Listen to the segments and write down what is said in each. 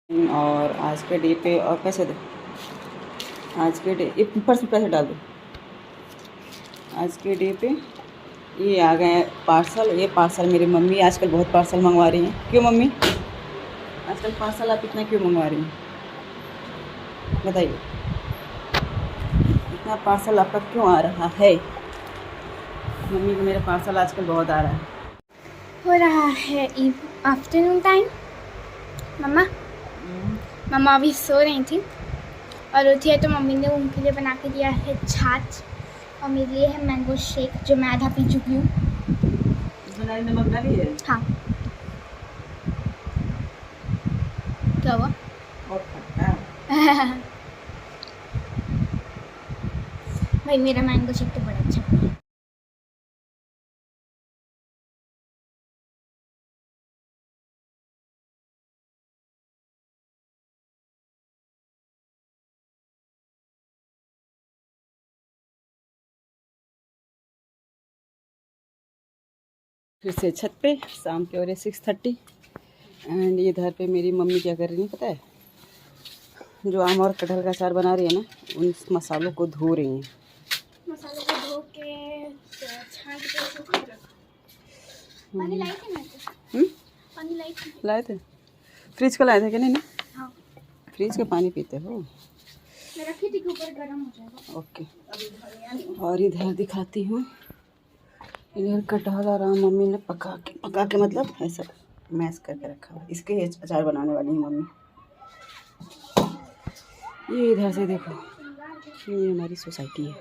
और आज के डे पे और पैसे दो। आज के डे ऊपर से पैसे डाल दो। आज के डे पे ये आ गए पार्सल। ये पार्सल मेरी मम्मी आजकल बहुत पार्सल मंगवा रही हैं। क्यों मम्मी आजकल पार्सल आप इतना क्यों मंगवा रही हैं, बताइए। इतना पार्सल आपका क्यों आ रहा है? मम्मी को मेरा पार्सल आजकल बहुत आ रहा है। हो रहा है आफ्टरनून टाइम। मम्मा अभी सो रही थी और उठी है तो मम्मी ने उनके लिए बना के दिया है छाछ और मेरे लिए है मैंगो शेक जो मैं आधा पी चुकी हूँ। इसमें नमक डाली है? हाँ। क्या हुआ? और खट्टा। भाई मेरा मैंगो शेक तो बड़ा अच्छा है। फिर से छत पे शाम के हो रहे 6:30 एंड ये इधर पे मेरी मम्मी क्या कर रही है पता है? जो आम और कटहल का अचार बना रही है ना, उन मसालों को धो रही हैं। मसालों को धो के छांट के सुखा रखा। पानी लाई थी मैं तो। पानी लाई थी। लाए थे? फ्रिज का लाए थे क्या? नहीं ना, हाँ। फ्रिज का पानी पीते हो? मैं रखी थी कि ऊपर गर्म हो जाएगा। ओके। और इधर दिखाती हूँ, इधर कटहल और आम मम्मी ने पका के मतलब ऐसा मैश करके रखा हुआ। इसके ही अचार बनाने वाली है मम्मी। ये इधर से देखो, ये हमारी सोसाइटी है।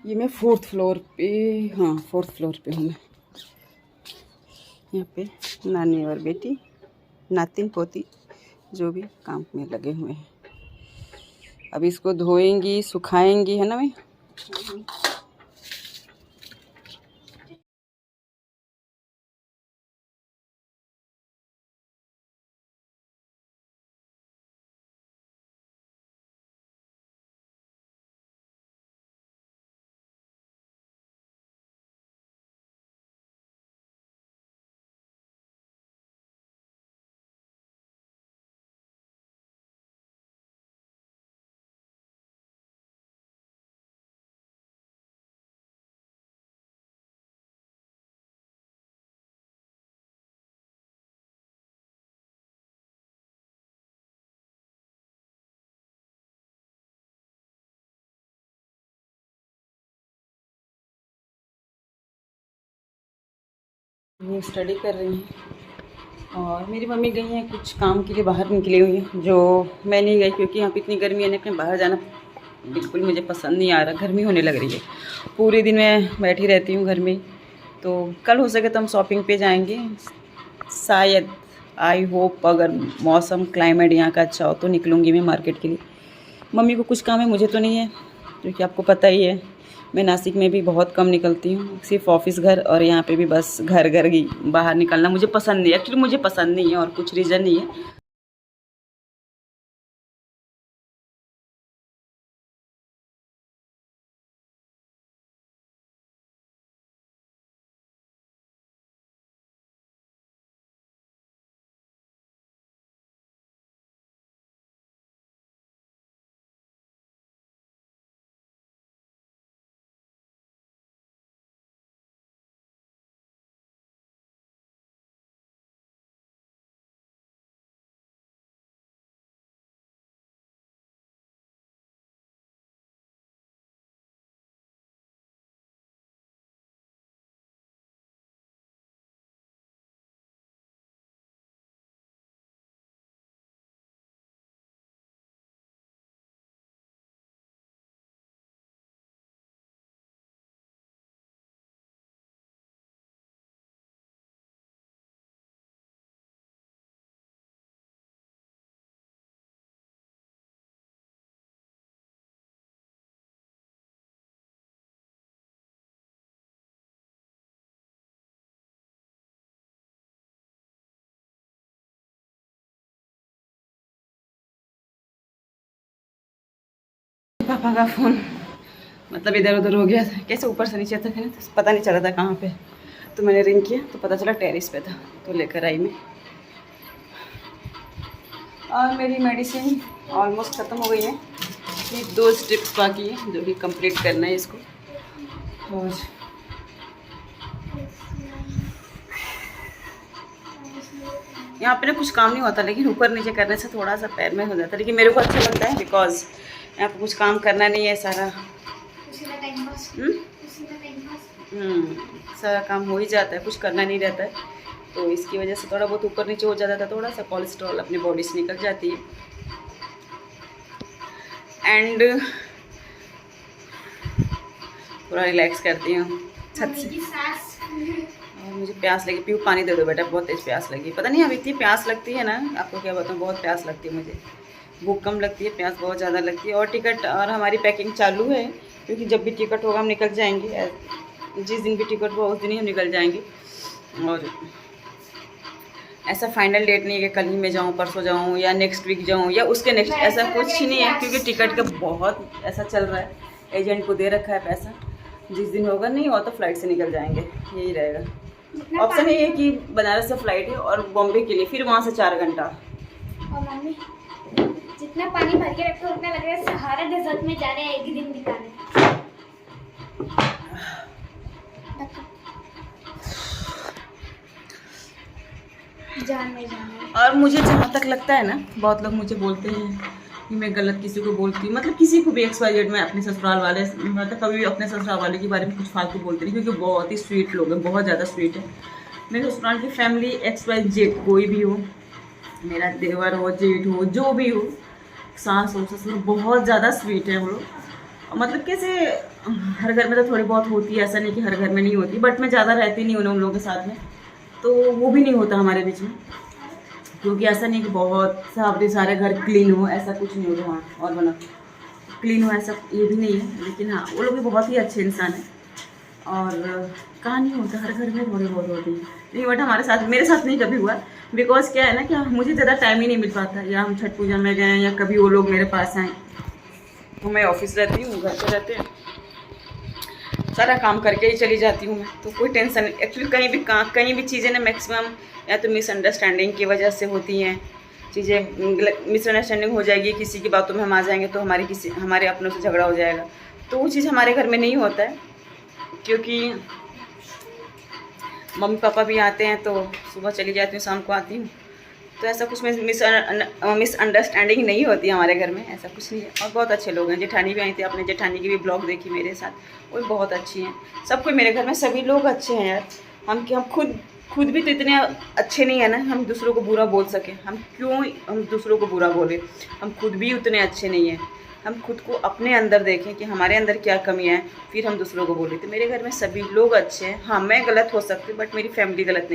ये मैं 4th फ्लोर पे, हाँ 4th फ्लोर पे हूँ मैं। यहाँ पे नानी और बेटी, नातिन पोती जो भी काम में लगे हुए हैं। अब इसको धोएंगी सुखाएंगी, है ना भाई? ये स्टडी कर रही हैं और मेरी मम्मी गई हैं कुछ काम के लिए, बाहर निकली हुई हैं। जो मैं नहीं गई क्योंकि यहाँ पे इतनी गर्मी है ना, कहीं बाहर जाना बिल्कुल मुझे पसंद नहीं आ रहा। गर्मी होने लग रही है, पूरे दिन मैं बैठी रहती हूँ घर में। तो कल हो सके तो हम शॉपिंग पे जाएंगे शायद। आई होप अगर मौसम क्लाइमेट यहाँ का अच्छा हो तो निकलूँगी मैं मार्केट के लिए। मम्मी को कुछ काम है, मुझे तो नहीं है, क्योंकि आपको पता ही है मैं नासिक में भी बहुत कम निकलती हूँ। सिर्फ ऑफिस घर और यहाँ पे भी बस घर घर ही बाहर निकलना मुझे पसंद नहीं है। एक्चुअली मुझे पसंद नहीं है और कुछ रीज़न नहीं है। पापा का फ़ोन मतलब इधर उधर हो गया था, कैसे ऊपर से नीचे तक है ना, तो पता नहीं चला था कहाँ पे। तो मैंने रिंग किया तो पता चला टेरेस पे था, तो लेकर आई मैं। और मेरी मेडिसिन ऑलमोस्ट ख़त्म हो गई है, ये 2 स्टेप्स बाकी है जो कि कंप्लीट करना है इसको। और यहाँ पे ना कुछ काम नहीं होता, लेकिन ऊपर नीचे करने से थोड़ा सा पैर में हो जाता है, लेकिन मेरे को अच्छा लगता है बिकॉज यहाँ पे कुछ काम करना नहीं है, सारा सारा काम हो ही जाता है, कुछ करना नहीं रहता है, तो इसकी वजह से थोड़ा बहुत ऊपर नीचे हो जाता था, थोड़ा सा कोलेस्ट्रॉल अपनी बॉडी से निकल जाती है। एंड थोड़ा रिलैक्स करती हूँ छत से। और मुझे प्यास लगी, पीऊ पानी दे दो बेटा, बहुत तेज़ प्यास लगी। पता नहीं अब इतनी प्यास लगती है ना, आपको क्या बताऊँ, बहुत प्यास लगती है मुझे। भूख कम लगती है, प्यास बहुत ज़्यादा लगती है। और टिकट और हमारी पैकिंग चालू है, क्योंकि जब भी टिकट होगा हम निकल जाएंगे, जिस दिन भी टिकट हुआ उस दिन ही हम निकल जाएंगे। और ऐसा फाइनल डेट नहीं है कि कल ही मैं जाऊँ, परसों जाऊँ, या नेक्स्ट वीक जाऊँ, या उसके नेक्स्ट, ऐसा कुछ ही नहीं है, क्योंकि टिकट का बहुत ऐसा चल रहा है, एजेंट को दे रखा है पैसा, जिस दिन होगा, नहीं हो तो फ्लाइट से निकल जाएंगे, यही रहेगा। ऑप्शन ये है कि बनारस से फ्लाइट है और बॉम्बे के लिए, फिर वहाँ से 4 घंटा। और मम्मी जितना पानी भर के रखते हो उतना लग रहा है सहारा डेजर्ट में जा रहे हैं एक ही दिन बिताने। जाने और मुझे जहाँ तक लगता है ना, बहुत लोग मुझे बोलते हैं कि मैं गलत किसी को बोलती हूँ, मतलब किसी को भी XYZ में अपने ससुराल वाले, मतलब कभी भी अपने ससुराल वाले के बारे में कुछ फालतू बोलते नहीं, क्योंकि बहुत ही स्वीट लोग हैं, बहुत ज़्यादा स्वीट है। मेरे ससुराल की फैमिली XYZ कोई भी हो, मेरा देवर हो, जेठ हो, जो भी हो, सास हो, ससुर, बहुत ज़्यादा स्वीट है वो लोग। मतलब कैसे, हर घर में तो थोड़ी बहुत होती है, ऐसा नहीं कि हर घर में नहीं होती, बट मैं ज़्यादा रहती नहीं हूँ उन लोगों के साथ में, तो वो भी नहीं होता हमारे बीच में। क्योंकि ऐसा नहीं कि बहुत सारे घर क्लीन हो, ऐसा कुछ नहीं होता वहाँ, और बना क्लीन हो ऐसा ये भी नहीं है, लेकिन हाँ वो लोग भी बहुत ही अच्छे इंसान हैं। और कहाँ नहीं होता, हर घर में थोड़े बहुत होती है, नहीं बट हमारे साथ, मेरे साथ नहीं कभी हुआ, बिकॉज क्या है ना कि मुझे ज़्यादा टाइम ही नहीं मिल पाता, या हम छठ पूजा में गए या कभी वो लोग मेरे पास आए, तो मैं ऑफिस रहती हूँ, घर पर रहते हैं, सारा काम करके ही चली जाती हूँ मैं, तो कोई टेंशन नहीं। एक्चुअली कहीं भी चीज़ें ना मैक्सिमम या तो मिसअंडरस्टैंडिंग की वजह से होती हैं चीज़ें, मिसअंडरस्टैंडिंग हो जाएगी, किसी की बातों में हम आ जाएंगे तो हमारे अपनों से झगड़ा हो जाएगा, तो वो चीज़ हमारे घर में नहीं होता है, क्योंकि मम्मी पापा भी आते हैं, तो सुबह चली जाती हूँ, शाम को आती हूँ, तो ऐसा कुछ मिसअंडरस्टैंडिंग नहीं होती हमारे घर में, ऐसा कुछ नहीं है। और बहुत अच्छे लोग हैं, जेठानी भी आई थी, आपने जेठानी की भी ब्लॉग देखी मेरे साथ, वो भी बहुत अच्छी हैं। सब कोई मेरे घर में सभी लोग अच्छे हैं यार, हम खुद भी तो इतने अच्छे नहीं है ना हम दूसरों को बुरा बोल सकें, हम दूसरों को बुरा बोले, हम खुद भी उतने अच्छे नहीं हैं, हम खुद को अपने अंदर देखें कि हमारे अंदर क्या कमियां हैं, फिर हम दूसरों को बोले। तो मेरे घर में सभी लोग अच्छे हैं, हाँ मैं गलत हो सकती हूँ, बट मेरी फैमिली गलत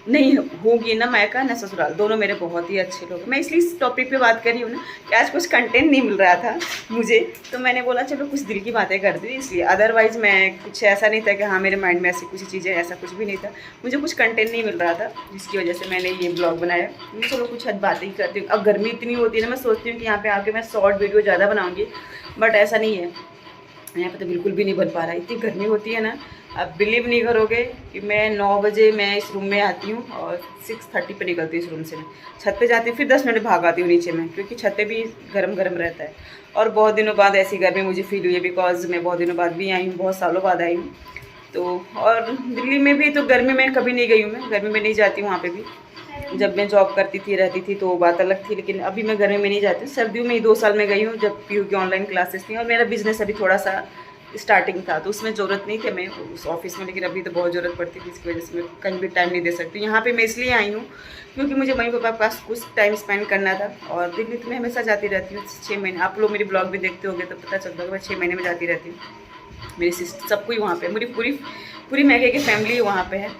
नहीं होगी ना, मायका ना ससुराल, दोनों मेरे बहुत ही अच्छे लोग। मैं इसलिए इस टॉपिक पे बात कर रही हूँ ना कि आज कुछ कंटेंट नहीं मिल रहा था मुझे, तो मैंने बोला चलो कुछ दिल की बातें कर दी, इसलिए। अदरवाइज़ मैं कुछ ऐसा नहीं था कि हाँ मेरे माइंड में ऐसी कुछ चीज़ें, ऐसा कुछ भी नहीं था, मुझे कुछ कंटेंट नहीं मिल रहा था, जिसकी वजह से मैंने ये ब्लॉग बनाया। मैं चलो कुछ बातें ही करती हूँ। अब गर्मी इतनी होती है ना, मैं सोचती हूँ कि यहाँ पर आके मैं शॉर्ट वीडियो ज़्यादा बनाऊँगी, बट ऐसा नहीं है, यहाँ पर तो बिल्कुल भी नहीं बन पा रहा, इतनी गर्मी होती है ना। आप बिलीव नहीं करोगे कि मैं 9 बजे मैं इस रूम में आती हूँ और 6:30 पे निकलती हूँ इस रूम से। मैं छत पे जाती हूँ, फिर 10 मिनट भाग आती हूँ नीचे में, क्योंकि छत पे भी गरम रहता है। और बहुत दिनों बाद ऐसी गर्मी मुझे फील हुई है, बिकॉज मैं बहुत दिनों बाद भी आई हूँ, बहुत सालों बाद आई हूँ। तो और दिल्ली में भी तो गर्मी में कभी नहीं गई हूँ, मैं गर्मी में नहीं जाती हूँ वहाँ पर भी। जब मैं जॉब करती थी, रहती थी, तो बात अलग थी, लेकिन अभी मैं गर्मी में नहीं जाती हूँ। सर्दियों में ही 2 साल में गई हूँ, जब पीयू की ऑनलाइन क्लासेस थी, और मेरा बिजनेस अभी थोड़ा सा स्टार्टिंग था, तो उसमें ज़रूरत नहीं थी मैं उस ऑफिस में, लेकिन अभी तो बहुत ज़रूरत पड़ती थी, इसकी वजह से मैं कहीं भी टाइम नहीं दे सकती। यहाँ पे मैं इसलिए आई हूँ क्योंकि मुझे मम्मी पापा के पास कुछ टाइम स्पेंड करना था, और दिल्ली तो मैं हमेशा जाती रहती हूँ 6 महीने। आप लोग मेरी ब्लॉग भी देखते होंगे तो पता चलता होगा, मैं 6 महीने में जाती रहती हूँ। मेरी सिस्टर सब कोई वहाँ पर, मेरी पूरी मैके की फैमिली वहाँ पर है,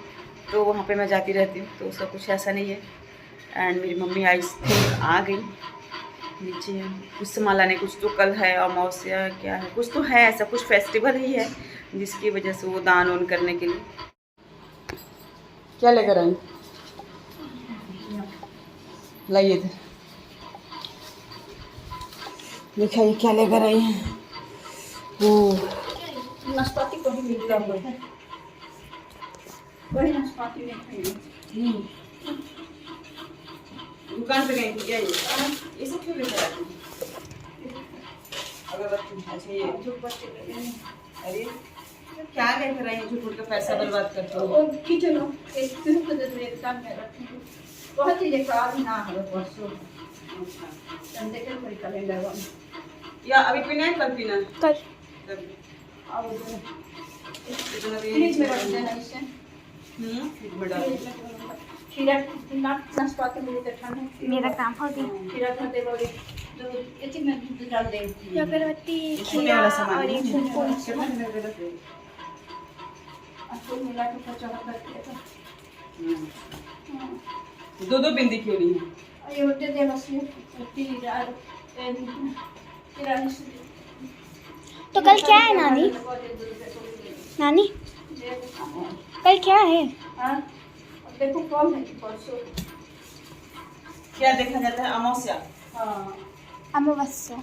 तो वहाँ पर मैं जाती रहती हूँ, तो उसका कुछ ऐसा नहीं है। एंड मेरी मम्मी आई थिंक आ गई नीचे, कुछ सामान लाने, कुछ तो कल है अमावस्या, क्या है, कुछ तो है, ऐसा कुछ फेस्टिवल ही है, जिसकी वजह से वो दान वान करने के लिए। क्या लेकर आई? लाइए इधर, दिखाइए क्या लेकर आई हैं। वो नाश्पाती को भी मिल रहा है, वही नाशपाती में खाएंगे। दुकान पे गई थी क्या ये सब क्यों लेकर आती हैं? अगरबत्ती, अच्छा ये धूपबत्ती ले लेंगे। अरे क्या लेकर आई हैं झूठ का पैसा बर्बाद करते हो? वो किचन एक सिर्फ मेरे दुकान में रखेंगे। बहुत चीजें खराब ना हो परसों अच्छा, संडे के कोई कैलेंडर बन या अभी पीना है कल पीना है? कल कल। अब इतना भी फ्रिज में रख देना इसे। फ्रिज में डाल फ्रिज में खीरा नाशपाती मिले तो ठंडा मेरा काम हो गया। खीरा खाते बोले तो इतनी में दूध डाल दे। ये अगरबत्ती, छोटे खीरा वाला सामान और ये है। फूल कितना दिन लग रहा है? आपको मिला के 75 करके तो दो बिंदी क्यों नहीं है? ये होते दे बस ये 30,000 तो कल क्या है नानी? नानी कल क्या है? हाँ देखो कौन है परसों। क्या देखा जाता है? अमावस्या। हाँ अमावस्या।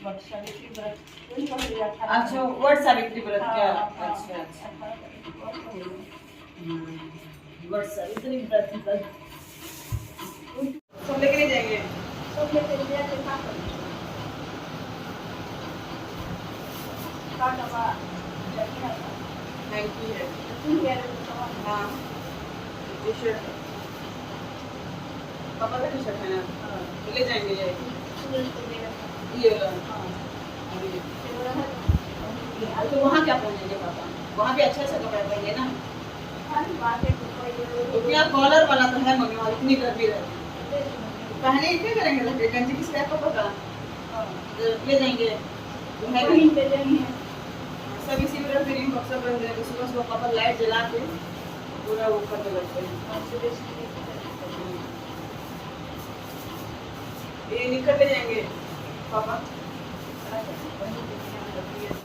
वर्षा की व्रत वही कर लिया था। अच्छा वट सावित्री व्रत क्या? हाँ, अच्छा अच्छा। 18 तारीख को वट सावित्री व्रत निकल सब लेके नहीं जाएंगे? सब लेके गया थे कहाँ पर? कहाँ का जगह था? थैंक यू है। तुम कह रहे हो सामान? हाँ टी शर्ट पापा का टी शर्ट है ना? हाँ, तो ले जाएंगे ये सूरज को दे रहा था। ये वाला। हाँ, और ये। फिर बोला था, तो वहाँ क्या पहनेंगे पापा? वहाँ भी अच्छा कपड़ा पहनेंगे ना? हाँ, बात है, तो क्या कॉलर वाला तो है मम्मी वहाँ इतनी गर्मी रहती है। पहने ही क्या करेंगे? लगे गंजी किस टाइप का पता? हाँ, तो ले जाएंगे तो है कहीं पे जाएंगे। सब इसी में रख दे रही हूँ सब रख दे रही हूँ। सुबह सुबह पापा लाइट जला के पूरा वो करने लगते हैं। और सुबह से ये निकल ले जाएंगे पापा। लेके